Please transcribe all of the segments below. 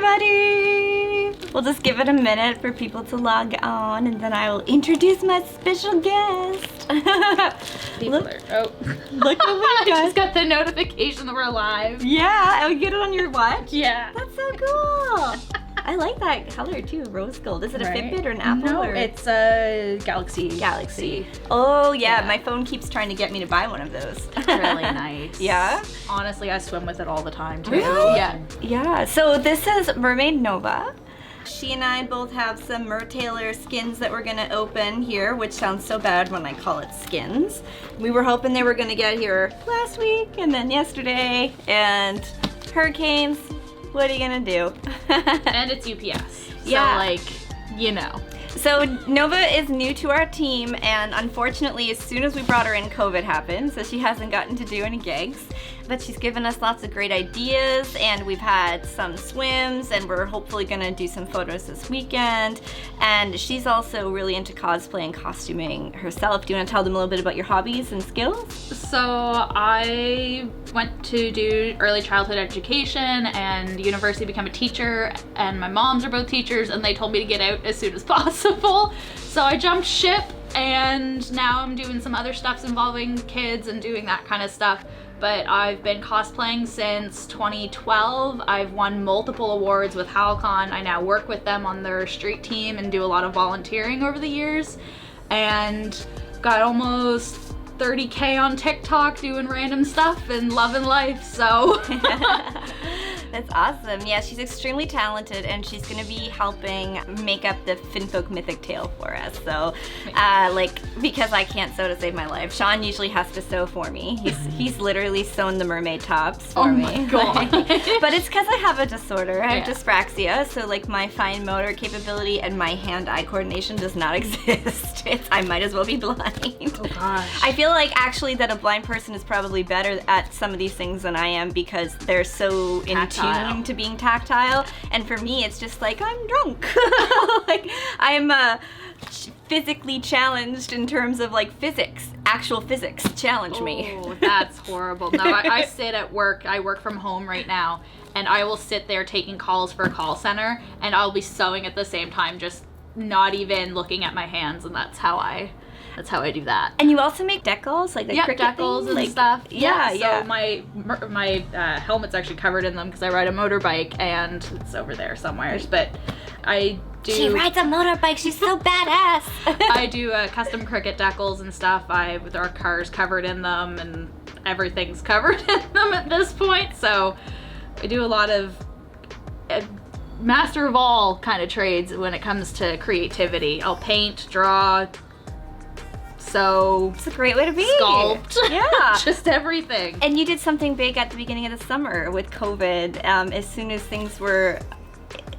everybody! We'll just give it a minute for people to log on, and then I will introduce my special guest. Look what we I just got the notification that we're live. Yeah, and we get it on your watch? Yeah. That's so cool. I like that color too, rose gold. Is it a Fitbit or an Apple? No, or? it's a Galaxy. Oh yeah, my phone keeps trying to get me to buy one of those. It's really nice. Yeah? Honestly, I swim with it all the time too. Really? Yeah. Yeah, so this is Mermaid Nova. She and I both have some MerTailor skins that we're gonna open here, which sounds so bad when I call it skins. We were hoping they were gonna get here last week and then yesterday, and hurricanes. What are you gonna do? And it's UPS. Yeah. So like, you know. So Nova is new to our team, and unfortunately as soon as we brought her in, COVID happened, so she hasn't gotten to do any gigs. But she's given us lots of great ideas, and we've had some swims, and we're hopefully gonna do some photos this weekend. And she's also really into cosplay and costuming herself. Do you wanna tell them a little bit about your hobbies and skills? So I went to do early childhood education and university to become a teacher, and my moms are both teachers, and they told me to get out as soon as possible. So I jumped ship, and now I'm doing some other stuff involving kids and doing that kind of stuff. But I've been cosplaying since 2012. I've won multiple awards with HowlCon. I now work with them on their street team and do a lot of volunteering over the years. And got almost 30K on TikTok doing random stuff and loving life, so. That's awesome. Yeah, she's extremely talented, and she's gonna be helping make up the Finfolk mythic tale for us. So, because I can't sew to save my life, Sean usually has to sew for me. He's literally sewn the mermaid tops for me. Oh my god. But it's because I have a disorder. I have dyspraxia, so like my fine motor capability and my hand-eye coordination does not exist. I might as well be blind. Oh gosh. I feel like actually that a blind person is probably better at some of these things than I am, because they're so in tune to being tactile, and for me it's just like I'm drunk. Like I'm physically challenged in terms of like physics. Actual physics challenge me. Oh, that's horrible. No, I sit at work. I work from home right now, and I will sit there taking calls for a call center, and I'll be sewing at the same time, just not even looking at my hands, and that's how I do that. And you also make decals, like the cricket decals thing? and stuff. Yeah. So my helmet's actually covered in them because I ride a motorbike, and it's over there somewhere. But I do. She rides a motorbike. She's so badass. I do custom cricket decals and stuff. With our cars covered in them, and everything's covered in them at this point. So I do a lot of master of all kind of trades when it comes to creativity. I'll paint, draw. So it's a great way to be. Sculpt. Yeah. Just everything. And you did something big at the beginning of the summer with COVID. As soon as things were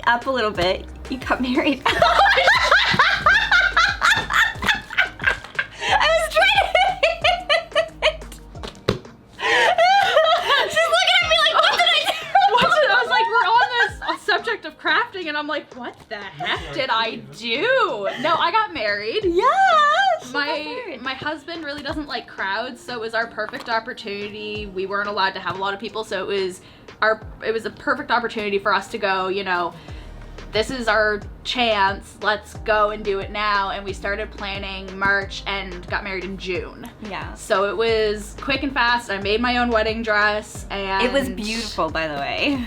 up a little bit, you got married. I was trying to... She's looking at me like, what did I do? I was like, we're on this subject of crafting, and I'm like, what the heck did I do? No, I got married. Yeah. My husband really doesn't like crowds, so it was our perfect opportunity. We weren't allowed to have a lot of people, so it was a perfect opportunity for us to go, you know, this is our chance, let's go and do it now. And we started planning March and got married in June. Yeah. So it was quick and fast. I made my own wedding dress, and it was beautiful, by the way.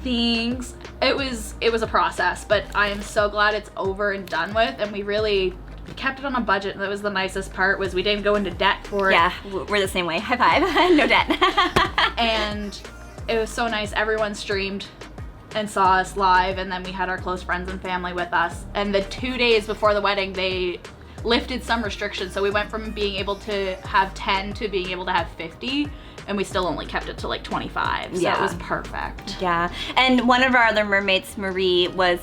Thanks. It was a process, but I am so glad it's over and done with, and we kept it on a budget. That was the nicest part, was we didn't go into debt for it. Yeah, we're the same way. High five. No debt. And it was so nice. Everyone streamed and saw us live, and then we had our close friends and family with us. And the 2 days before the wedding, they lifted some restrictions, so we went from being able to have 10 to being able to have 50, and we still only kept it to like 25, so it was perfect. Yeah, and one of our other mermaids, Marie, was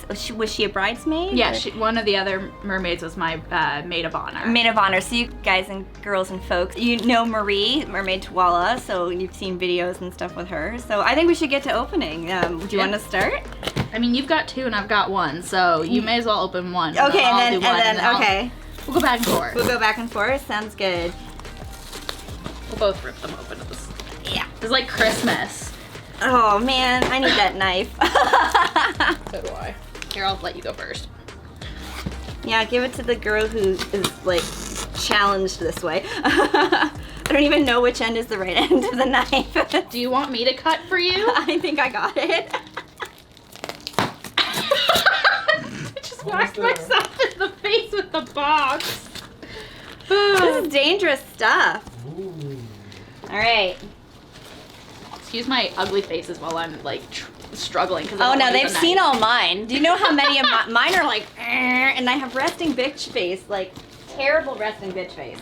she a bridesmaid? Yeah, one of the other mermaids was my maid of honor. Maid of honor. So you guys and girls and folks, you know Marie, Mermaid Tuala, so you've seen videos and stuff with her. So I think we should get to opening. Do you want to start? I mean, you've got 2 and I've got 1, so you may as well open one. Okay, and then okay. We'll go back and forth. We'll go back and forth. Sounds good. We'll both rip them open at this. Yeah. It's like Christmas. Oh man, I need that knife. So do I. Here, I'll let you go first. Yeah, give it to the girl who is like challenged this way. I don't even know which end is the right end of the knife. Do you want me to cut for you? I think I got it. I just whacked myself in the face with the box. This is dangerous stuff. Ooh. All right. Excuse my ugly faces while I'm like struggling. Oh no, they've seen all mine. Do you know how many of mine are like, and I have resting bitch face, like terrible resting bitch face.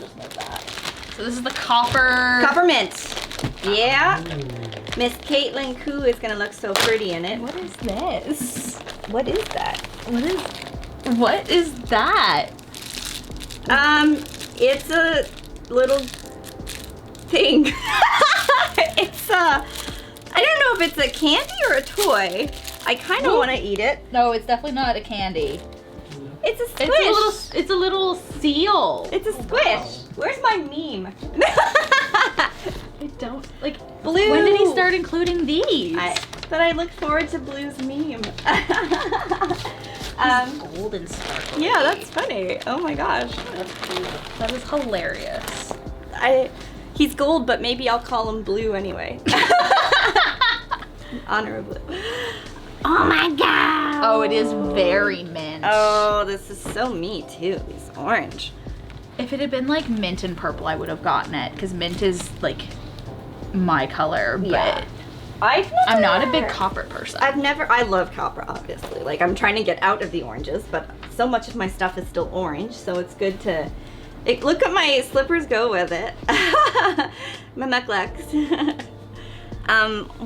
So this is the copper. Coppermint. Yeah. Ooh. Miss Caitlin Koo is gonna look so pretty in it. What is this? What is that? What is that? It's a little thing. It's I don't know if it's a candy or a toy. I kind of want to eat it. No, it's definitely not a candy. It's a squish. It's a little seal. It's a squish. Where's my meme? I don't like Blue. When did he start including these? But I look forward to Blue's meme. Gold and sparkly. Yeah, that's funny. Oh my gosh. That is hilarious. He's gold, but maybe I'll call him Blue anyway. Honorably. Oh my god. Oh, it is very mint. Oh, this is so me too. It's orange. If it had been like mint and purple, I would have gotten it because mint is like my color. Yeah. But I'm not a big copper person. I love copper, obviously. Like, I'm trying to get out of the oranges, but so much of my stuff is still orange, so it's good to... look at my slippers go with it. My mucklucks.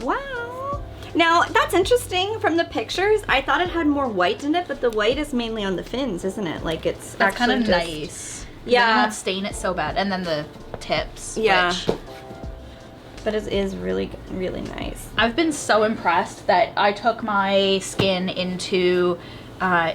Wow. Now, that's interesting from the pictures. I thought it had more white in it, but the white is mainly on the fins, isn't it? Like, it's That's kind of just... nice. Yeah. They don't stain it so bad. And then the tips. Yeah. Which But it is really, really nice. I've been so impressed that I took my skin into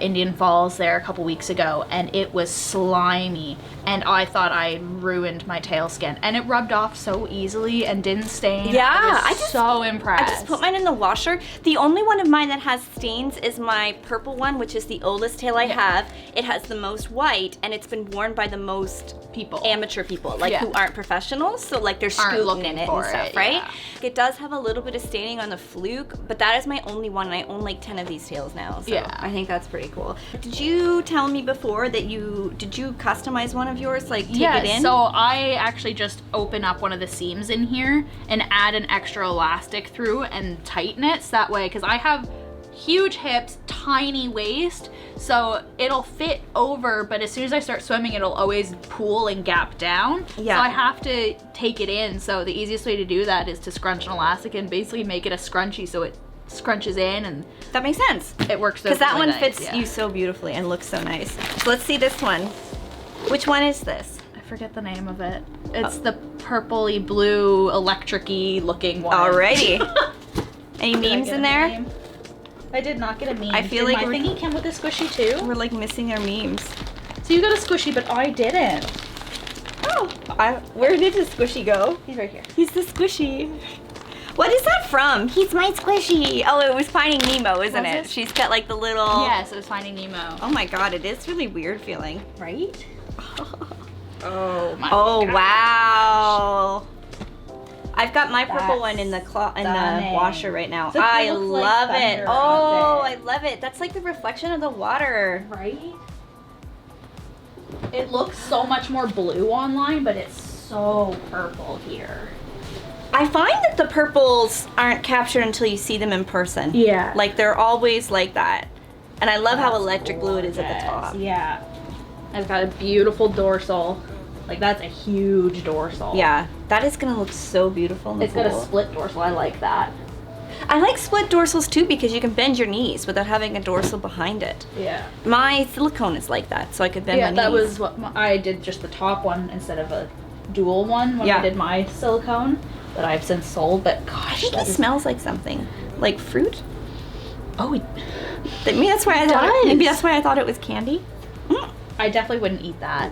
Indian Falls there a couple weeks ago, and it was slimy, and I thought I ruined my tail skin, and it rubbed off so easily and didn't stain. Yeah, I was so impressed. I just put mine in the washer. The only one of mine that has stains is my purple one, which is the oldest tail I have. It has the most white, and it's been worn by the most amateur people, like who aren't professionals, so like they're scooting in it and stuff, right? Yeah. It does have a little bit of staining on the fluke, but that is my only one, and I own like 10 of these tails now, so I think that's pretty cool. Did you tell me before that did you customize one of yours, like take it in? So I actually just open up one of the seams in here and add an extra elastic through and tighten it, so that way, because I have huge hips, tiny waist, so it'll fit over, but as soon as I start swimming, it'll always pool and gap down. Yeah. So I have to take it in, so the easiest way to do that is to scrunch an elastic and basically make it a scrunchie so it scrunches in, and that makes sense. It works so because that really one nice, fits you so beautifully and looks so nice. So let's see this one. Which one is this? I forget the name of it. It's the purpley blue electric-y looking one. Alrighty. Any memes in there? Name? I did not get a meme. I feel like my thingy came with a squishy too. We're like missing our memes. So you got a squishy, but I didn't. Oh, where did the squishy go? He's right here. He's the squishy. What is that from? He's my squishy. Oh, it was Finding Nemo, isn't Was it? it? She's got like the little... Yes, it was Finding Nemo. Oh my god, it is really weird feeling. Right? Oh my Oh, gosh. wow. I've got my purple That's one in the stunning. washer right now. So it I looks like love it. thunder Oh, on I love it. That's like the reflection of the water. Right? It looks so much more blue online, but it's so purple here. I find that the purples aren't captured until you see them in person. Yeah. Like they're always like that. And I love how electric blue it is at the top. Yeah. It's got a beautiful dorsal. Like that's a huge dorsal. Yeah, that is gonna look so beautiful in the It's pool. got a split dorsal. I like that. I like split dorsals too because you can bend your knees without having a dorsal behind it. Yeah. My silicone is like that, so I could bend my knees. Yeah, that was what I did, just the top one instead of a dual one when I did my silicone that I've since sold. But gosh, I think it smells like something, like fruit. Oh, Maybe that's why I thought. Maybe that's why I thought it was candy. I definitely wouldn't eat that.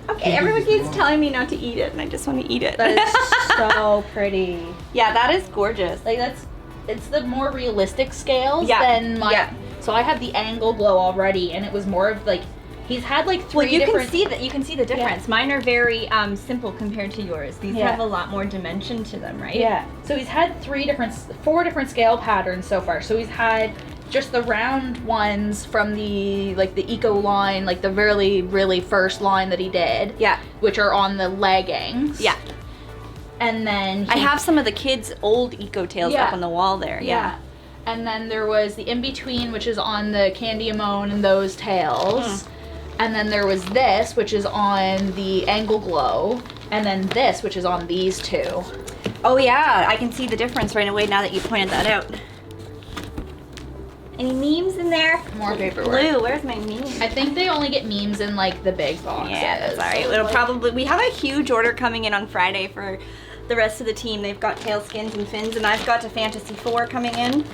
Okay, everyone keeps telling me not to eat it, and I just want to eat it. That is so pretty. Yeah, that is gorgeous. Like that's it's the more realistic scales Yeah. than my. Yeah. So I had the angle glow already, and it was more of like he's had like three Well, you different. can see that. You can see the difference. Yeah. Mine are very simple compared to yours. These Yeah. have a lot more dimension to them, right? Yeah. So he's had 4 different scale patterns so far. So he's had just the round ones from the eco line, like the really first line that he did. Yeah. Which are on the leggings. Yeah. And then I have some of the kids' old eco tails Yeah. up on the wall there. Yeah. And then there was the in-between, which is on the Candy Amone and those tails. And then there was this, which is on the Angle Glow. And then this, which is on these two. Oh yeah, I can see the difference right away now that you pointed that out. Any memes in there? More paperwork. Blue, where's my meme? I think they only get memes in like the big boxes. Yeah, that's alright. So, It'll like, probably, we have a huge order coming in on Friday for the rest of the team. They've got tail skins and fins, and I've got a Fantasy 4 coming in.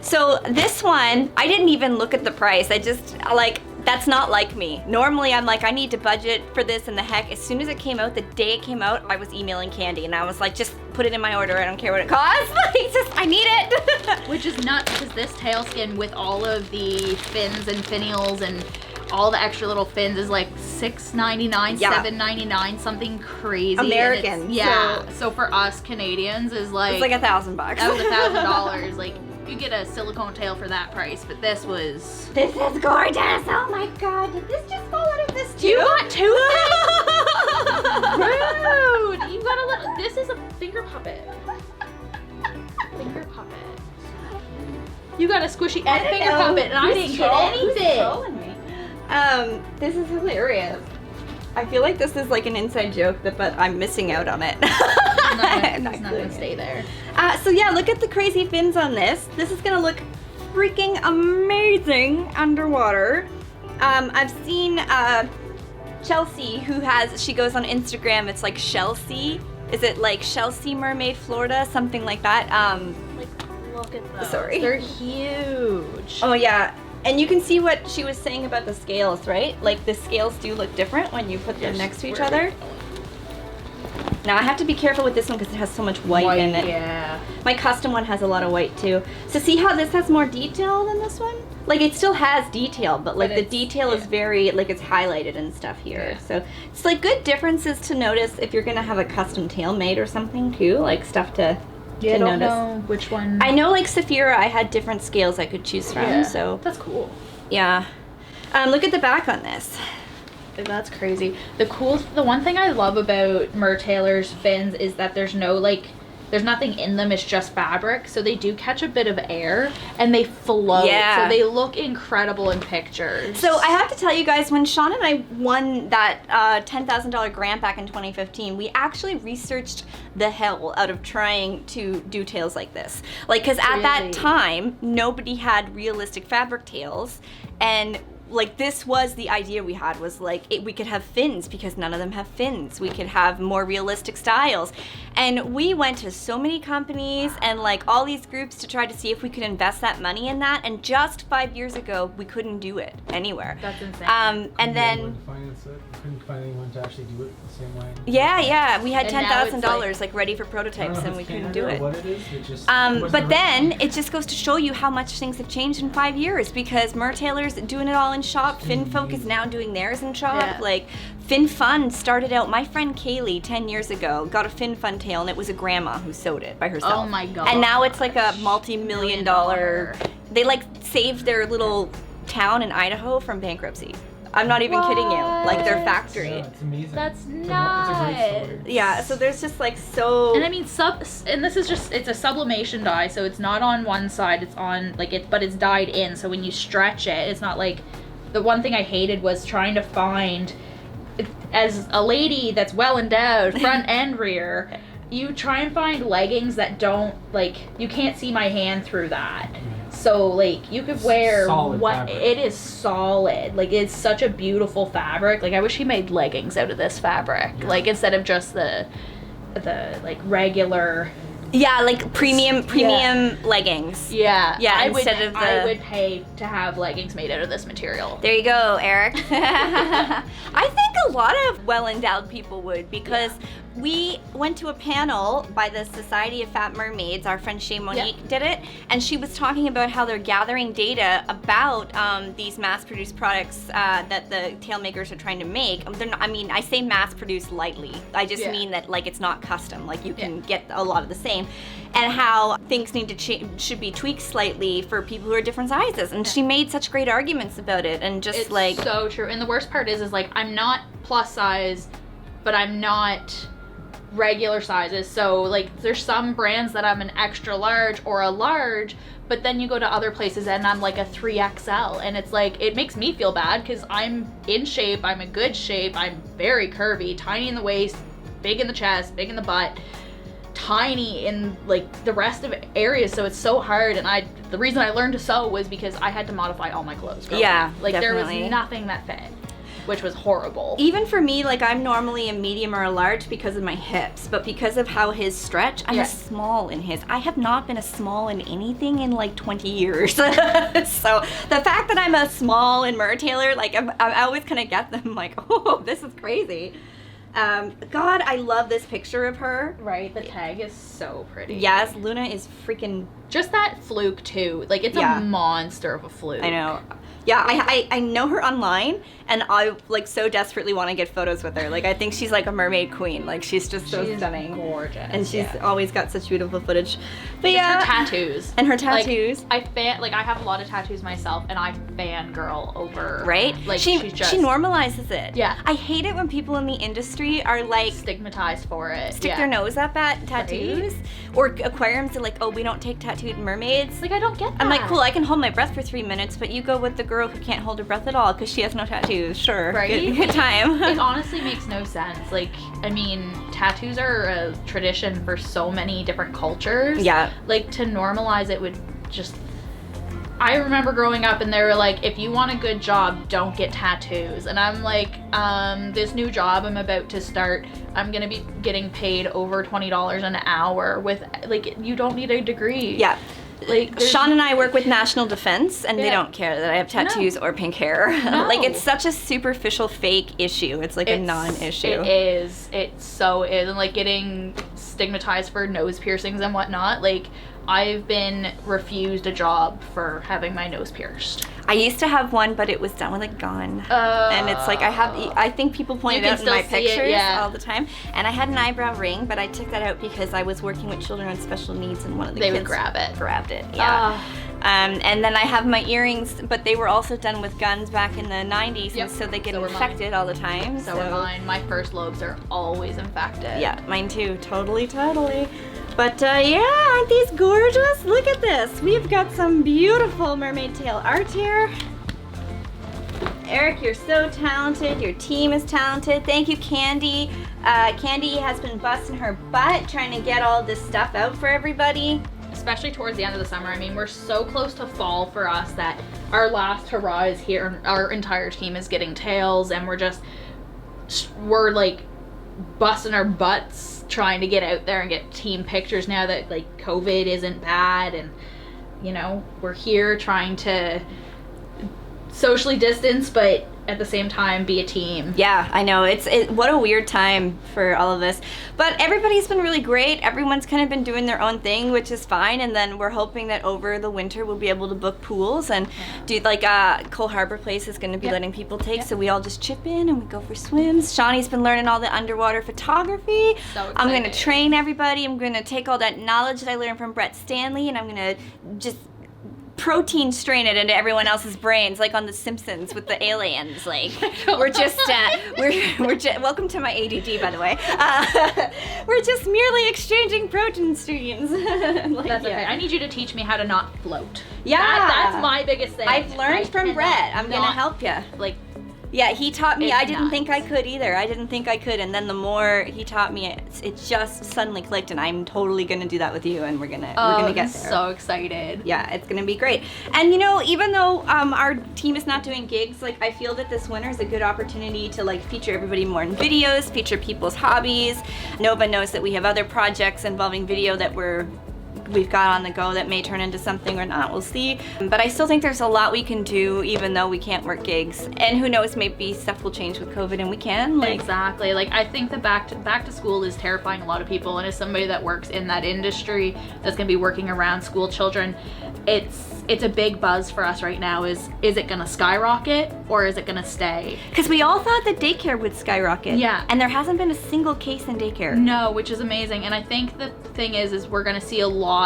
So this one, I didn't even look at the price. I just, like, that's not like me. Normally I'm like, I need to budget for this, and the heck, as soon as it came out, the day it came out, I was emailing Candy, and I was like, just put it in my order. I don't care what it costs. Like, just, I need it. Which is nuts because this tail skin with all of the fins and finials and all the extra little fins is like $6.99, Yeah. $7.99, something crazy. And American, it's- yeah. So for us Canadians is like It's like $1,000. that was $1,000. Like you get a silicone tail for that price, but this was. This is gorgeous. Oh my god, did this just fall out of this tube? You got two things? Rude. You got a little. This is a finger puppet. Finger puppet. You got a squishy and a finger puppet, and I didn't get anything. This is hilarious. I feel like this is like an inside joke, but I'm missing out on it. It's not gonna stay there. So yeah, look at the crazy fins on this. This is gonna look freaking amazing underwater. I've seen Chelsea, she goes on Instagram, it's like Chelsea. Is it like Chelsea Mermaid, Florida? Something like that. Look at those. Sorry. They're huge. Oh yeah. And you can see what she was saying about the scales, right? Like the scales do look different when you put them next to each other. Now I have to be careful with this one because it has so much white in it. Yeah. My custom one has a lot of white too. So see how this has more detail than this one? Like it still has detail, but like the detail is very, like it's highlighted and stuff here. Yeah. So it's like good differences to notice if you're gonna have a custom tail made or something too, like stuff to Yeah, I don't notice. know which one. I know like Saphira, I had different scales I could choose from, Yeah. so That's cool. yeah. Look at the back on this. That's crazy. The one thing I love about MerTailor's fins is that there's nothing in them, it's just fabric, so they do catch a bit of air and they float. Yeah. So they look incredible in pictures. So I have to tell you guys, when Sean and I won that $10,000 grant back in 2015, we actually researched the hell out of trying to do tails like this. Like, because at that time, nobody had realistic fabric tails, and like this was the idea we had, was like we could have fins because none of them have fins. We could have more realistic styles. And we went to so many companies and like all these groups to try to see if we could invest that money in that. And just 5 years ago, we couldn't do it anywhere. That's insane. And then Finance it. Couldn't find anyone to actually do it the same way. yeah, we had And now it's $10,000 like ready for I don't prototypes, know and if we it's couldn't Canada do or it. What it is, it just wasn't But right. then it just goes to show you how much things have changed in 5 years, because MerTailor's doing it all in shop. FinFolk is now doing theirs in shop. Yeah. Like FinFun started out. My friend Kaylee 10 years ago got a FinFun tail, and it was a grandma who sewed it by herself. Oh my god. And now it's like a multi-million dollar. They like saved their little town in Idaho from bankruptcy. I'm not even kidding you. Like their factory. Yeah, it's amazing. That's It's a great story. Yeah, so there's just like so. And I mean and this is just, it's a sublimation dye, so it's not on one side, it's on but it's dyed in, so when you stretch it, it's not like, the one thing I hated was trying to find, as a lady that's well endowed, front and rear, you try and find leggings that like, you can't see my hand through that. So like you could wear Solid fabric. it is solid. Like it's such a beautiful fabric. Like I wish he made leggings out of this fabric. Yeah. Like instead of just the like regular Yeah, like premium leggings. Yeah. Yeah, I instead would, of the- I would pay to have leggings made out of this material. There you go, Eric. I think a lot of well-endowed people would, because we went to a panel by the Society of Fat Mermaids. Our friend Shay Monique did it, and she was talking about how they're gathering data about these mass-produced products that the tail makers are trying to make. They're not, I mean, I say mass-produced lightly. I just mean that like it's not custom. Like you can get a lot of the same, and how things need to should be tweaked slightly for people who are different sizes. And she made such great arguments about it, and just It's like so true. And the worst part is like I'm not plus size, but I'm not regular sizes. So like there's some brands that I'm an extra large or a large, but then you go to other places and I'm like a 3XL, and it's like it makes me feel bad because I'm in shape, I'm in good shape, I'm very curvy, tiny in the waist, big in the chest, big in the butt, tiny in like the rest of areas. So it's so hard. And the reason I learned to sew was because I had to modify all my clothes growing up. Like definitely. there was nothing that fit, which was horrible. Even for me, like I'm normally a medium or a large because of my hips, but because of how his stretch, I'm a small in his. I have not been a small in anything in like 20 years. So the fact that I'm a small in MerTailor, like I always kind of get them like, oh, this is crazy. God, I love this picture of her. Right, the tag is so pretty. Yes, Luna is freaking... Just that fluke too. Like it's a monster of a fluke. I know. Yeah, I know her online, and I like so desperately want to get photos with her. Like I think she's like a mermaid queen. Like she's just so stunning, gorgeous, and she's always got such beautiful footage. But her tattoos and her tattoos. Like, I have a lot of tattoos myself, and I fangirl over. Right? Like she just normalizes it. Yeah. I hate it when people in the industry are like stigmatized for it. Stick their nose up at tattoos, or aquariums are like, oh, we don't take tattooed mermaids. Like I don't get that. I'm like, cool, I can hold my breath for 3 minutes, but you go with the girl who can't hold her breath at all because she has no tattoos. Sure. Right? Good time. It honestly makes no sense. Like, I mean, tattoos are a tradition for so many different cultures. Yeah. Like, to normalize it would just... I remember growing up and they were like, if you want a good job, don't get tattoos. And I'm like, this new job I'm about to start, I'm gonna be getting paid over $20 an hour with, like, you don't need a degree. Yeah. Like Sean and I work with National Defense, and they don't care that I have tattoos or pink hair. No. Like, it's such a superficial fake issue. It's like a non-issue. It is. It so is. And like getting stigmatized for nose piercings and whatnot. Like, I've been refused a job for having my nose pierced. I used to have one, but it was done with a gun. And it's like I think people point it out in my pictures all the time. And I had an eyebrow ring, but I took that out because I was working with children with special needs, and one of the kids would grab it. Grabbed it, yeah. And then I have my earrings, but they were also done with guns back in the 90s, and so they get infected all the time. So are mine. My first lobes are always infected. Yeah, mine too. Totally. But yeah, aren't these gorgeous? Look at this. We've got some beautiful mermaid tail art here. Eric, you're so talented. Your team is talented. Thank you, Candy. Candy has been busting her butt trying to get all this stuff out for everybody. Especially towards the end of the summer. I mean, we're so close to fall for us that our last hurrah is here. Our entire team is getting tails, and we're like busting our butts trying to get out there and get team pictures now that like COVID isn't bad, and you know, we're here trying to socially distance, but at the same time be a team. Yeah, I know. What a weird time for all of us. But everybody's been really great. Everyone's kind of been doing their own thing, which is fine. And then we're hoping that over the winter we'll be able to book pools and do like Cole Harbor Place is going to be letting people take. So we all just chip in and we go for swims. Shawnee's been learning all the underwater photography. So I'm going to train everybody. I'm going to take all that knowledge that I learned from Brett Stanley, and I'm going to just protein strain it into everyone else's brains, like on The Simpsons with the aliens. Like we're just welcome to my ADD, by the way. We're just merely exchanging protein streams. Like, that's okay. I need you to teach me how to not float. Yeah, that's my biggest thing. I've learned from Brett. I'm gonna help you. Like, Yeah, he taught me. It's I didn't nuts. think I could either. I didn't think I could, and then the more he taught me, it just suddenly clicked, and I'm totally gonna do that with you, and we're gonna I'm get there. so excited. Yeah, it's gonna be great. And you know, even though our team is not doing gigs, like I feel that this winter is a good opportunity to like feature everybody more in videos, feature people's hobbies. Nova knows that we have other projects involving video that we've got on the go that may turn into something or not, we'll see. But I still think there's a lot we can do even though we can't work gigs. And who knows, maybe stuff will change with COVID and we can. Exactly. Like I think the back to school is terrifying a lot of people, and as somebody that works in that industry that's gonna be working around school children, it's a big buzz for us right now. Is it gonna skyrocket or is it gonna stay? Because we all thought that daycare would skyrocket. Yeah. And there hasn't been a single case in daycare. No, which is amazing. And I think the thing is we're gonna see a lot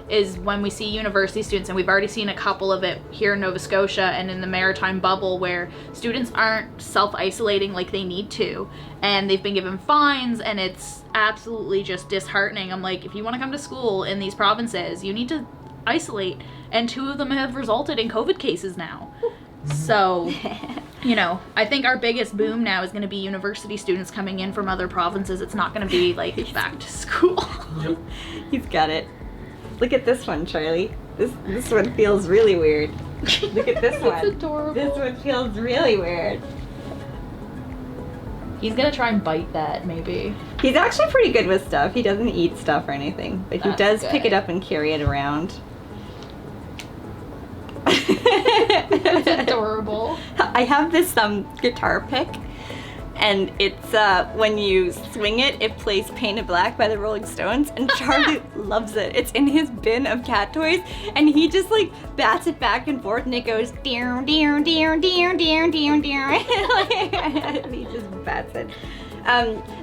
is when we see university students, and we've already seen a couple of it here in Nova Scotia and in the maritime bubble, where students aren't self-isolating like they need to, and they've been given fines, and it's absolutely just disheartening. I'm like, if you want to come to school in these provinces, you need to isolate, and 2 of them have resulted in COVID cases now. So, you know, I think our biggest boom now is going to be university students coming in from other provinces. It's not going to be like back to school. Yep. He's got it. Look at this one, Charlie. This one feels really weird. Look at this one. It's adorable. This one feels really weird. He's gonna try and bite that, maybe. He's actually pretty good with stuff. He doesn't eat stuff or anything, but he That's does good. pick it up and carry it around. It's adorable. I have this guitar pick, and it's when you swing it, it plays Painted Black by the Rolling Stones, and Charlie loves it. It's in his bin of cat toys, and he just like bats it back and forth, and it goes dear, dear, dear, dear, dear, dear, dear. He just bats it.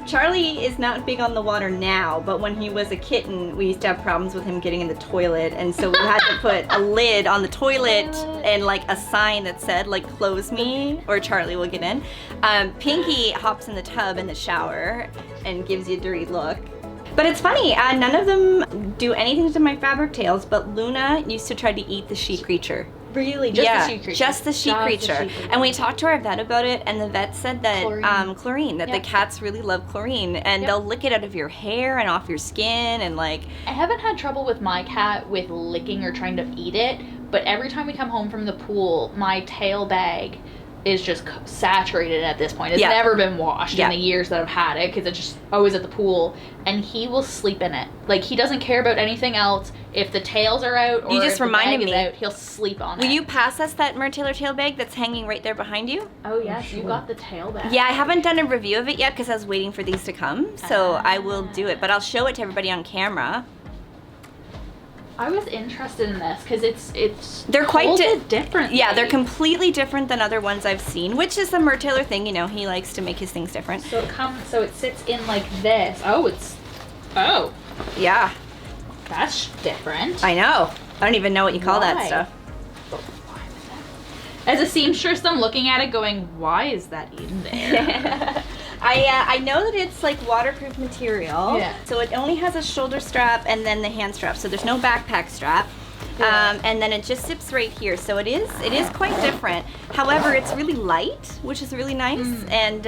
Charlie is not big on the water now, but when he was a kitten, we used to have problems with him getting in the toilet, and so we had to put a lid on the toilet and like a sign that said like "Close me" or Charlie will get in. Pinky hops in the tub in the shower and gives you a dirty look. But it's funny, none of them do anything to my fabric tails, but Luna used to try to eat the sheet creature. Really? Just Yeah, the sheet creature? just the sheet creature. And we talked to our vet about it, and the vet said that chlorine, that the Yep. cats really love chlorine, and Yep. they'll lick it out of your hair and off your skin, and like. I haven't had trouble with my cat with licking or trying to eat it, but every time we come home from the pool, my tail bag is just saturated at this point. It's Yeah. never been washed Yeah. in the years that I've had it, because it's just always at the pool, and he will sleep in it. Like, he doesn't care about anything else. If the tails are out or You just if the reminded bag is me. out, he'll sleep on Will it. you pass us that MerTailor tail bag that's hanging right there behind you? Oh, yes, sure. you got the tail bag. Yeah, I haven't done a review of it yet because I was waiting for these to come, so I will do it, but I'll show it to everybody on camera. I was interested in this because it's They're quite folded different. Yeah, they're completely different than other ones I've seen, which is the MerTailor thing, you know, he likes to make his things different. So it sits in like this. Oh, Yeah, that's different. I know. I don't even know what you call that Why? stuff. As a seamstress, I'm looking at it going, why is that in there? I know that it's like waterproof material. Yeah. So it only has a shoulder strap and then the hand strap. So there's no backpack strap. Yeah. And then it just zips right here. So it is quite different. However, it's really light, which is really nice. And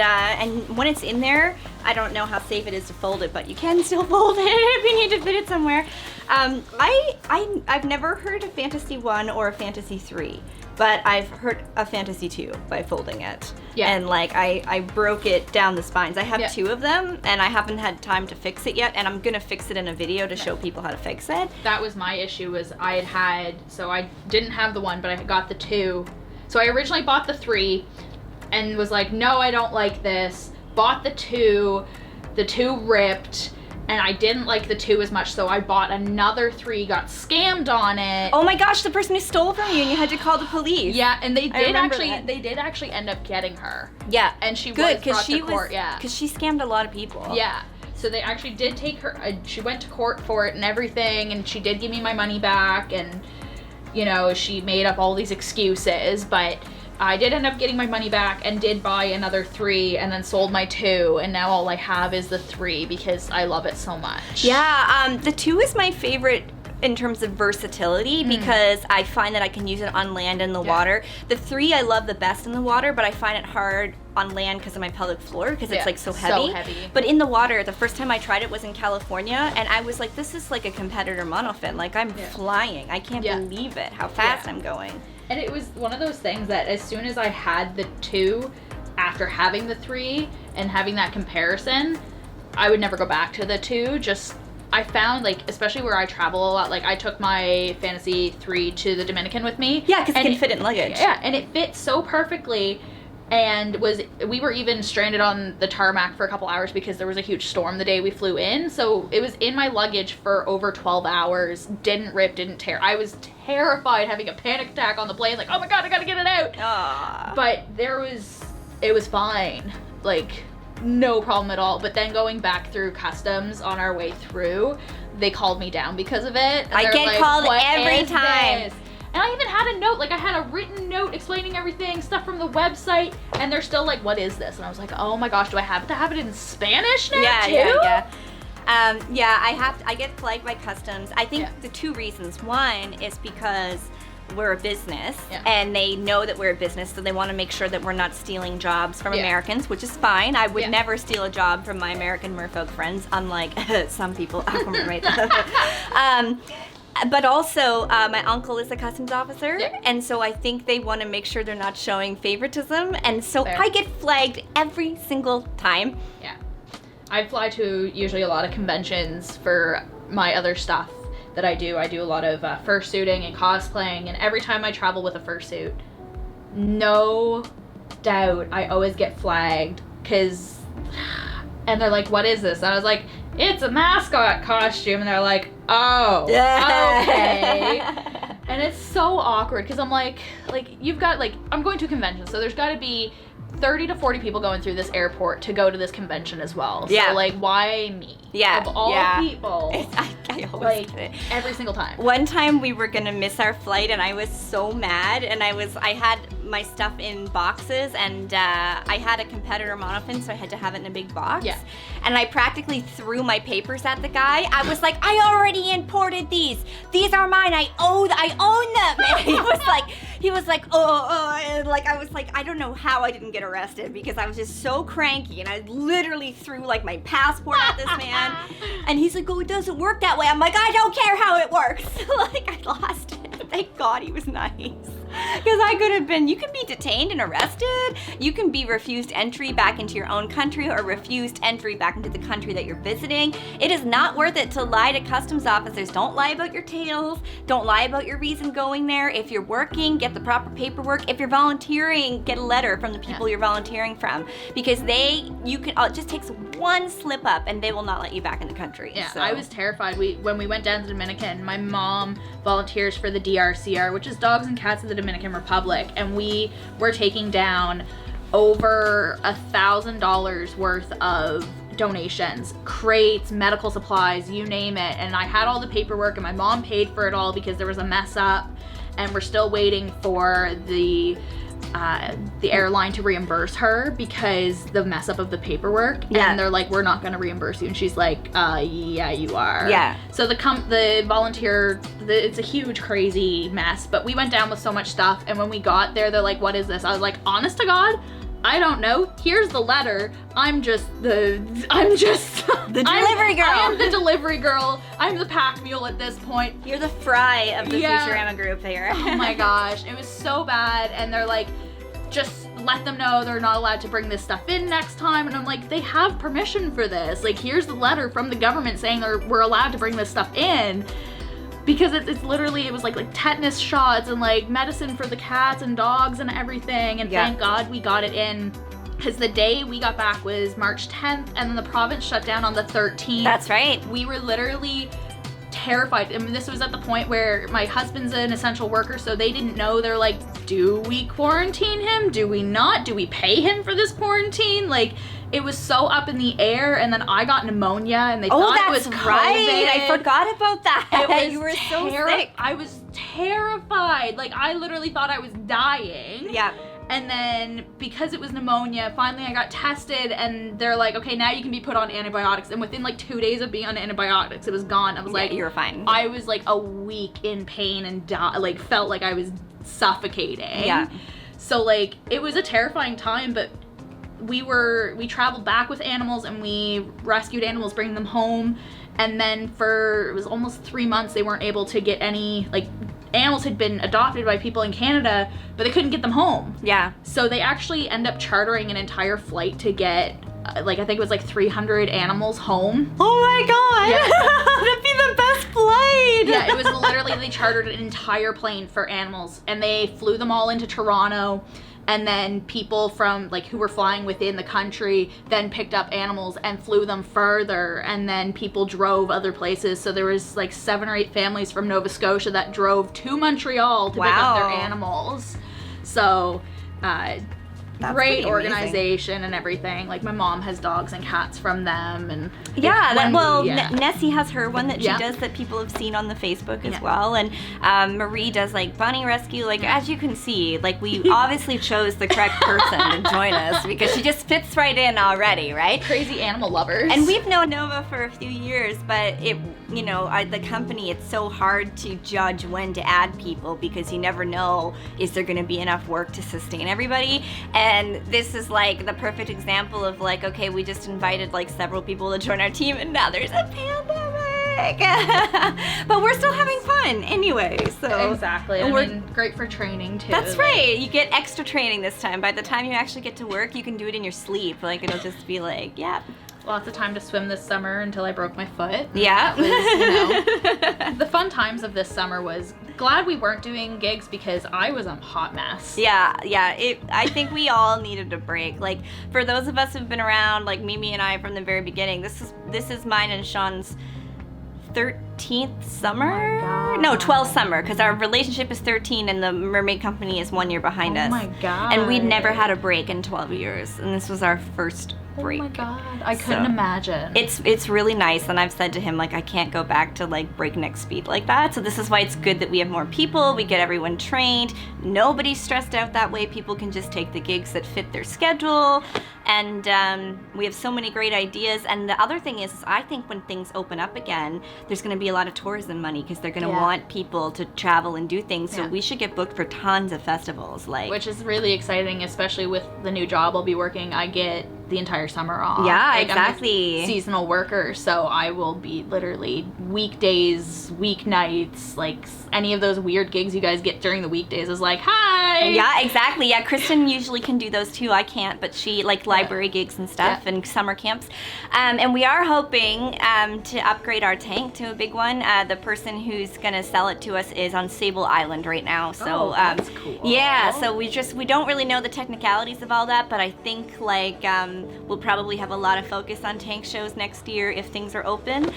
when it's in there, I don't know how safe it is to fold it, but you can still fold it if you need to fit it somewhere. I've never heard of Fantasy 1 or a Fantasy 3. But I've heard a Fantasy 2 by folding it. Yeah. And like I broke it down the spines. I have Yeah. 2 of them and I haven't had time to fix it yet, and I'm gonna fix it in a video to show people how to fix it. That was my issue, was so I didn't have the 1, but I got the 2. So I originally bought the 3 and was like, no, I don't like this. Bought the 2 ripped, and I didn't like the 2 as much, so I bought another 3, got scammed on it. Oh my gosh, the person who stole from you and you had to call the police. Yeah, and they did remember that. actually end up getting her. Yeah. And she Good, was brought to court, yeah. Because she scammed a lot of people. Yeah. So they actually did take her, she went to court for it and everything, and she did give me my money back, and, you know, she made up all these excuses, but I did end up getting my money back and did buy another 3 and then sold my 2, and now all I have is the 3 because I love it so much. Yeah, the 2 is my favorite in terms of versatility because I find that I can use it on land and the water. The 3 I love the best in the water, but I find it hard on land because of my pelvic floor because it's like so heavy. But in the water, the first time I tried it was in California, and I was like, this is like a competitor monofin. Like I'm flying. I can't believe it, how fast I'm going. And it was one of those things that as soon as I had the 2, after having the 3 and having that comparison, I would never go back to the 2. Just, I found, like, especially where I travel a lot, like I took my Fantasy 3 to the Dominican with me. Yeah, because it can fit in luggage. Yeah, and it fit so perfectly. And we were even stranded on the tarmac for a couple hours because there was a huge storm the day we flew in. So it was in my luggage for over 12 hours. Didn't rip, didn't tear. I was terrified, having a panic attack on the plane. Like, oh my God, I gotta get it out. But it was fine. Like, no problem at all. But then going back through customs on our way through, they called me down because of it. I get called every time. This? And I even had a note, like I had a written note explaining everything, stuff from the website, and they're still like, what is this? And I was like, oh my gosh, do I have to have it in Spanish now too? Yeah. I get flagged by customs. I think the 2 reasons. One is because we're a business and they know that we're a business, so they want to make sure that we're not stealing jobs from Americans, which is fine. I would never steal a job from my American merfolk friends, unlike some people. But also, my uncle is a customs officer, and so I think they want to make sure they're not showing favoritism, and so I get flagged every single time. Yeah. I fly to usually a lot of conventions for my other stuff that I do. I do a lot of fursuiting and cosplaying, and every time I travel with a fursuit, no doubt I always get flagged, and they're like, what is this? And I was like, it's a mascot costume. And they're like, oh, okay. And it's so awkward because I'm like, you've got, like, I'm going to a convention, so there's got to be 30 to 40 people going through this airport to go to this convention as well. So, like, why me? Yeah. Of all people. I always like, every single time. One time we were gonna miss our flight and I was so mad, and I had my stuff in boxes, and I had a competitor monofin, so I had to have it in a big box. Yeah. And I practically threw my papers at the guy. I was like, I already imported these. These are mine. I own them. And he was like, and like I was like, I don't know how I didn't get arrested because I was just so cranky, and I literally threw like my passport at this man. And he's like, oh, it doesn't work that way. I'm like, I don't care how it works. Like, I lost it. Thank God he was nice. Because I could have been, you can be detained and arrested. You can be refused entry back into your own country or refused entry back into the country that you're visiting. It is not worth it to lie to customs officers. Don't lie about your tails. Don't lie about your reason going there. If you're working, get the proper paperwork. If you're volunteering, get a letter from the people you're volunteering from. Because it just takes one slip up and they will not let you back in the country. Yeah, so. I was terrified. When we went down to the Dominican, my mom volunteers for the DRCR, which is Dogs and Cats of the Dominican Republic, and we were taking down over $1,000 worth of donations, crates, medical supplies, you name it. And I had all the paperwork, and my mom paid for it all because there was a mess up, and we're still waiting for the airline to reimburse her because the mess up of the paperwork. And they're like, we're not going to reimburse you. And she's like, yeah, you are. Yeah. So the volunteer, it's a huge, crazy mess. But we went down with so much stuff. And when we got there, they're like, what is this? I was like, honest to God, I don't know. Here's the letter. I'm just the delivery girl. I am the delivery girl. I'm the pack mule at this point. You're the Fry of the Futurama group here. Oh my gosh, it was so bad. And they're like, just let them know they're not allowed to bring this stuff in next time. And I'm like, they have permission for this. Like, here's the letter from the government saying we're allowed to bring this stuff in. Because it's literally, it was like tetanus shots and like medicine for the cats and dogs and everything. And thank God we got it in. Because the day we got back was March 10th, and then the province shut down on the 13th. That's right. We were literally terrified. I mean, this was at the point where my husband's an essential worker, so they didn't know. They're like, do we quarantine him? Do we not? Do we pay him for this quarantine? Like, it was so up in the air, and then I got pneumonia, and they thought it was COVID. Right. I forgot about that. You were so sick. I was terrified. Like, I literally thought I was dying. Yeah. And then because it was pneumonia, finally I got tested and they're like, okay, now you can be put on antibiotics. And within like 2 days of being on antibiotics, it was gone. I was like, you were fine. I was like a week in pain and like felt like I was suffocating. Yeah. So like it was a terrifying time, but we traveled back with animals and we rescued animals, bringing them home. And then it was almost 3 months, they weren't able to get any, like, animals had been adopted by people in Canada, but they couldn't get them home. Yeah. So they actually end up chartering an entire flight to get, I think it was like 300 animals home. Oh my god! Yeah. That'd be the best flight! Yeah, it was literally, they chartered an entire plane for animals, and they flew them all into Toronto. And then people from, like, who were flying within the country then picked up animals and flew them further. And then people drove other places. So there was, like, 7 or 8 families from Nova Scotia that drove to Montreal to pick up their animals. So, That's great pretty organization and everything. Like, my mom has dogs and cats from them. And Nessie has her one that she does that people have seen on the Facebook as well. And Marie does, like, bunny rescue. Like, as you can see, like, we obviously chose the correct person to join us because she just fits right in already, right? Crazy animal lovers. And we've known Nova for a few years, but the company, it's so hard to judge when to add people because you never know, is there going to be enough work to sustain everybody? And this is like the perfect example of like, okay, we just invited like several people to join our team and now there's a pandemic. But we're still having fun anyway, so. Exactly. I mean, great for training too. That's right. You get extra training this time. By the time you actually get to work, you can do it in your sleep. Like, it'll just be like, yeah. Lots of time to swim this summer until I broke my foot. Yeah. The fun times of this summer was glad we weren't doing gigs because I was a hot mess. Yeah. I think we all needed a break. Like, for those of us who've been around, like Mimi and I from the very beginning, this is mine and Sean's 13th summer? Oh my God. No, 12th summer, because our relationship is 13 and the Mermaid company is 1 year behind us. Oh my God. And we'd never had a break in 12 years, and this was our first break. Oh my God, I couldn't imagine. It's really nice, and I've said to him, like, I can't go back to like breakneck speed like that. So this is why it's good that we have more people, we get everyone trained, nobody's stressed out that way, people can just take the gigs that fit their schedule, and we have so many great ideas. And the other thing is I think when things open up again, there's going to be a lot of tourism money because they're going to want people to travel and do things, so we should get booked for tons of festivals, like, which is really exciting, especially with the new job I'll be working. I get the entire summer off. Yeah, like, exactly. I'm a seasonal worker, so I will be literally weekdays, weeknights, like any of those weird gigs you guys get during the weekdays is like, hi! Yeah, exactly. Yeah, Kristen usually can do those too. I can't, but she, like, library gigs and stuff and summer camps. And we are hoping to upgrade our tank to a big one. The person who's going to sell it to us is on Sable Island right now. So, that's cool. Yeah, so we don't really know the technicalities of all that, but I think, like, we'll probably have a lot of focus on tank shows next year if things are open,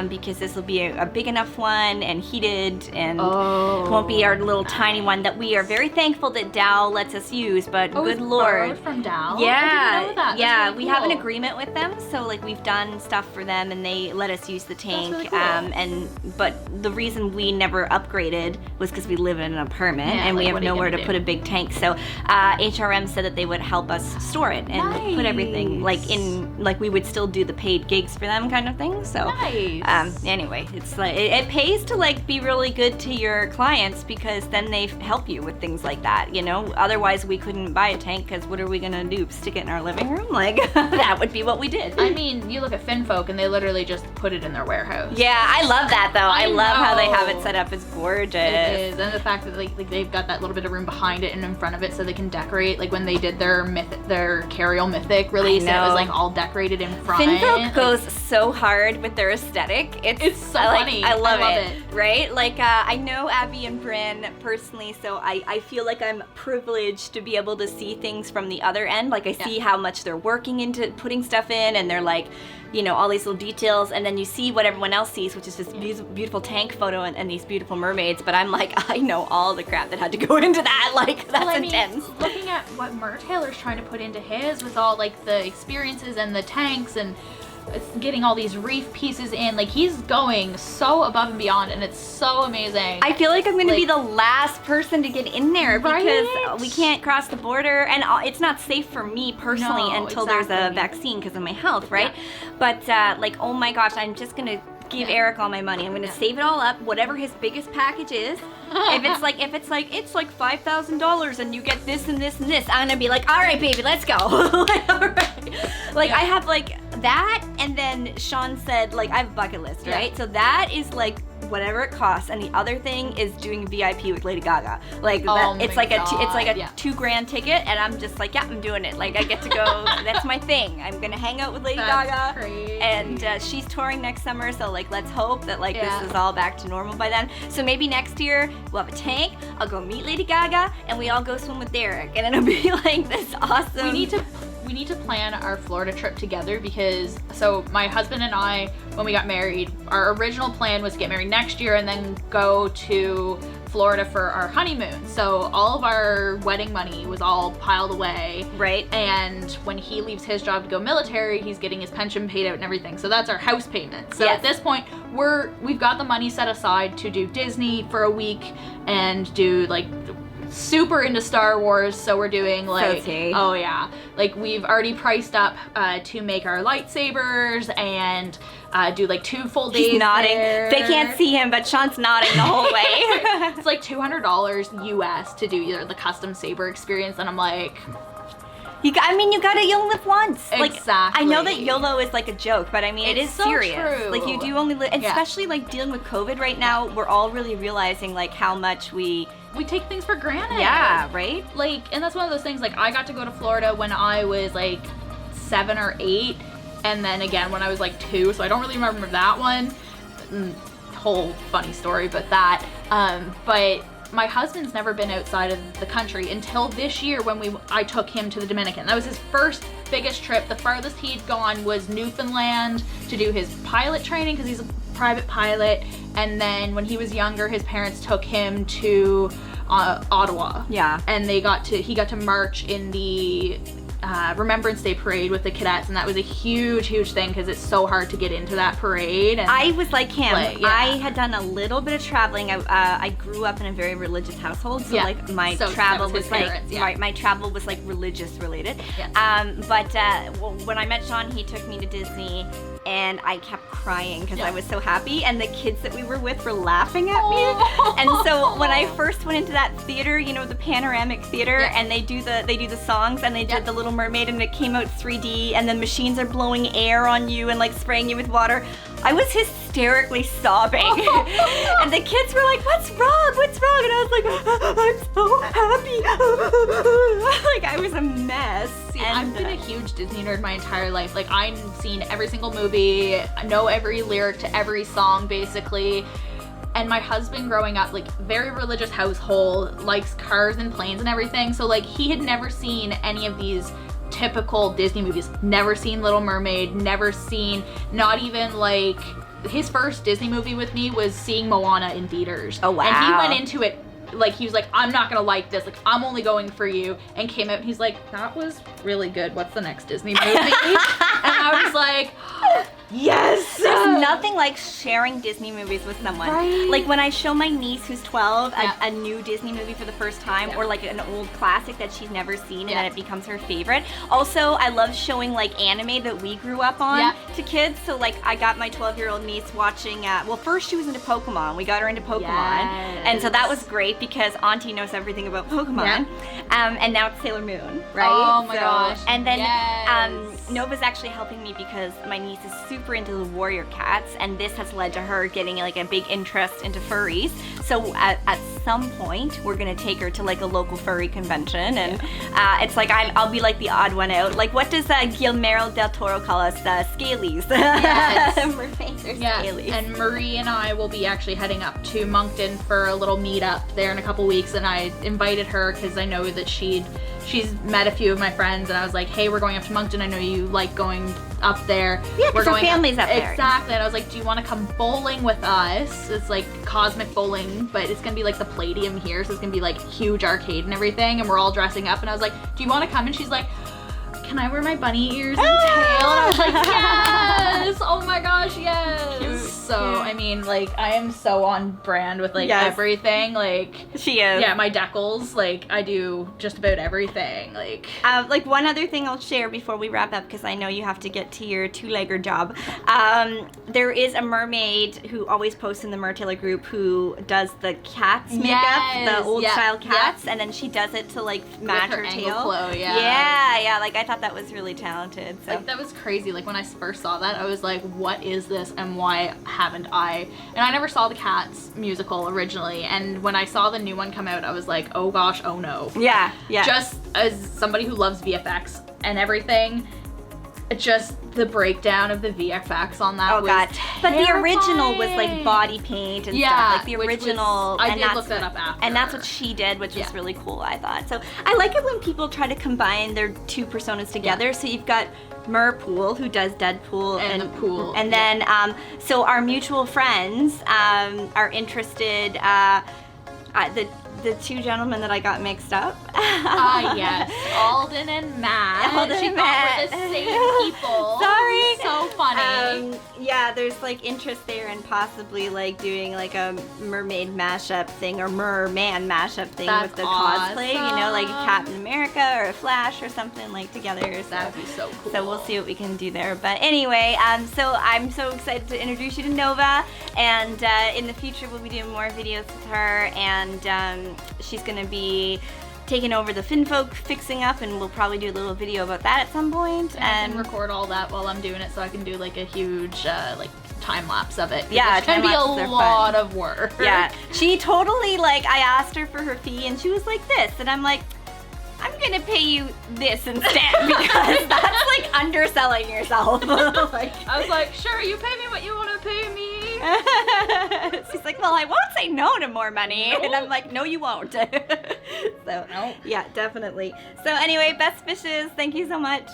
because this will be a big enough one and heated, and it won't be our little tiny one that we are very thankful that Dow lets us use, but good lord. From Dow? Yeah, I didn't know that. yeah, really we cool. have an agreement with them, so like we've done stuff for them and they let us use the tank. That's really cool. But the reason we never upgraded was because we live in an apartment and we like, have nowhere to put a big tank. So HRM said that they would help us store it and put everything like we would still do the paid gigs for them, kind of thing. So anyway, it's like it pays to like be really good to your clients because then they help you with things like that, you know. Otherwise we couldn't buy a tank because what are we gonna do, stick it in our living room? Like that would be what we did. I mean, you look at Finfolk and they literally just put it in their warehouse. Yeah, I love that though. I love how they have it know. set up. It's gorgeous. It is, and the fact that like they've got that little bit of room behind it and in front of it so they can decorate. Like when they did their Carriel Mythic release, and it was like all decorated in front. Finfolk goes so hard with their aesthetic. It's so like, funny. I love it. Right? Like I know Abby and Bryn personally, so I feel like I'm privileged to be able to see things from the other end. Like I see how much they're working into putting stuff in, and they're like, you know, all these little details, and then you see what everyone else sees, which is this beautiful tank photo and these beautiful mermaids, but I'm like, I know all the crap that had to go into that. Like, that's intense. Looking at what MerTailor's trying to put into his with all like the experiences and the tanks, and getting all these reef pieces in. Like, he's going so above and beyond, and it's so amazing. I feel like I'm gonna Like- be the last person to get in there because Right? we can't cross the border, and it's not safe for me personally No, until there's a exactly. vaccine because of my health, right? Yeah. But like, oh my gosh, I'm just gonna give Eric all my money. I'm gonna save it all up, whatever his biggest package is. If it's like $5,000 and you get this and this and this, I'm gonna be like, all right, baby, let's go. Like, all right. Like, I have like that, and then Sean said, like, I have a bucket list, right? Yeah. So that is like whatever it costs, and the other thing is doing VIP with Lady Gaga. Like, Oh it's my like a God, yeah. $2,000 ticket, and I'm just like, yeah, I'm doing it. Like, I get to go. That's my thing. I'm gonna hang out with Lady That's Gaga, crazy. and she's touring next summer. So like, let's hope that like Yeah. this is all back to normal by then. So maybe next year we'll have a tank. I'll go meet Lady Gaga, and we all go swim with Derek, and it'll be like this awesome. We need to plan our Florida trip together because, so my husband and I, when we got married, our original plan was to get married next year and then go to Florida for our honeymoon. So all of our wedding money was all piled away. Right. And when he leaves his job to go military, he's getting his pension paid out and everything. So that's our house payment. So Yes. at this point, we've got the money set aside to do Disney for a week and do like super into Star Wars, so we're doing like, tea. oh yeah, like we've already priced up to make our lightsabers and do like 2 full days. He's nodding. there. They can't see him, but Sean's nodding the whole way. It's like $200 US to do either the custom saber experience, and I'm like, You only live once. Like, I know that Exactly. YOLO is like a joke, but I mean, it It's is so serious. true. Like, you do only live, Yeah. especially like dealing with COVID right now, we're all really realizing like how much we take things for granted. yeah, right? Like, and that's one of those things, like, I got to go to Florida when I was like 7 or 8, and then again when I was like 2, so I don't really remember that one. Whole funny story, but that. But my husband's never been outside of the country until this year when I took him to the Dominican. That was his first biggest trip. The farthest he'd gone was Newfoundland to do his pilot training because he's a private pilot, and then when he was younger, his parents took him to Ottawa. Yeah. And he got to march in the Remembrance Day parade with the cadets, and that was a huge thing because it's so hard to get into that parade. And I was like him. Like, yeah. I had done a little bit of traveling. I grew up in a very religious household, so Yeah. like my So travel that was his was like parents, yeah. my travel was like religious related. Yes. But when I met Sean, he took me to Disney, and I kept crying because Yeah. I was so happy, and the kids that we were with were laughing at me. Oh. And so when I first went into that theater, you know, the panoramic theater, Yeah. and they do the songs, and they Yeah. did the Little Mermaid, and it came out 3D, and the machines are blowing air on you and like spraying you with water. I was hysterically sobbing. And the kids were like, what's wrong? What's wrong? And I was like, I'm so happy. Like, I was a mess. See, and I've been a huge Disney nerd my entire life. Like, I've seen every single movie, I know every lyric to every song, basically. And my husband, growing up, like, very religious household, likes cars and planes and everything. So, like, he had never seen any of these typical Disney movies. Never seen Little Mermaid, never seen, not even, like, his first Disney movie with me was seeing Moana in theaters. Oh, wow. And he went into it like, he was like, I'm not gonna like this, like, I'm only going for you, and came out and he's like, that was really good, what's the next Disney movie? And I was like, yes! There's nothing like sharing Disney movies with someone. Right? Like when I show my niece who's 12 Yeah. a new Disney movie for the first time, Yeah. or like an old classic that she's never seen, and Yeah. then it becomes her favorite. Also, I love showing like anime that we grew up on Yeah. to kids. So like I got my 12-year-old niece watching, well first she was into Pokemon. We got her into Pokemon. Yes. And so that was great because Auntie knows everything about Pokemon. And now it's Sailor Moon, right? Oh my gosh. And then Yes. Nova's actually helping me because my niece is super into the warrior cats, and this has led to her getting like a big interest into furries. So at some point, we're gonna take her to like a local furry convention, and it's like I'll be like the odd one out. Like, what does Guillermo del Toro call us? Scalies. Yes. Mermaids are Yeah, scalies. and Marie and I will be actually heading up to Moncton for a little meetup there in a couple weeks, and I invited her because I know that she's met a few of my friends, and I was like, hey, we're going up to Moncton, I know you like going up there. Yeah, 'cause we're her going family's up there. Exactly, and I was like, do you want to come bowling with us? It's like cosmic bowling, but it's gonna be like the Palladium here, so it's gonna be like huge arcade and everything, and we're all dressing up, and I was like, do you want to come? And she's like, can I wear my bunny ears and tail? And I was like, yes! Oh my gosh, yes! Cute, So, cute. I mean, like, I am so on brand with, like, Yes. everything. Like, She is. yeah, my decals, like, I do just about everything. Like One other thing I'll share before we wrap up, because I know you have to get to your two-legger job. There is a mermaid who always posts in the MerTailor group who does the cat's makeup, Yes, the old yeah, style yeah. cats, and then she does it to like match her her angle tail. flow, yeah. Yeah, like I thought that was really talented. So Like, that was crazy. Like, when I first saw that, I was like, what is this and why haven't I? And I never saw the Cats musical originally, and when I saw the new one come out, I was like, oh gosh, oh no. yeah. Just as somebody who loves VFX and everything, just the breakdown of the VFX on that was God. But the original was terrifying. like body paint and Yeah, stuff. Like the which was- original. I and did that's look that what- up after. And that's what she did, which was Yeah. really cool, I thought. So I like it when people try to combine their two personas together. So you've got Merpool, who does Deadpool And the pool, and yeah. then so our mutual friends are interested. The two gentlemen that I got mixed up. Yes, Alden and Matt. Alden she and thought Matt. we're the same people. Sorry. So funny. Yeah, there's like interest there in possibly like doing like a mermaid mashup thing or merman mashup thing That's with the cosplay, you know, like a awesome. Captain America or a Flash or something like together. So. That'd be so cool. So we'll see what we can do there. But anyway, so I'm so excited to introduce you to Nova, and in the future we'll be doing more videos with her, and she's gonna be taking over the Finfolk fixing up, and we'll probably do a little video about that at some point. And I can record all that while I'm doing it, so I can do like a huge like time lapse of it. Yeah, it's gonna be a time-lapses are fun. lot of work. Yeah, she totally, like, I asked her for her fee and she was like this, and I'm like, I'm gonna pay you this instead because that's like underselling yourself. Like, I was like, sure, you pay me what you want to pay me. she's like, well, I won't say no to more money. No. And I'm like, no, you won't. So, Nope. yeah, definitely. So anyway, best wishes. Thank you so much.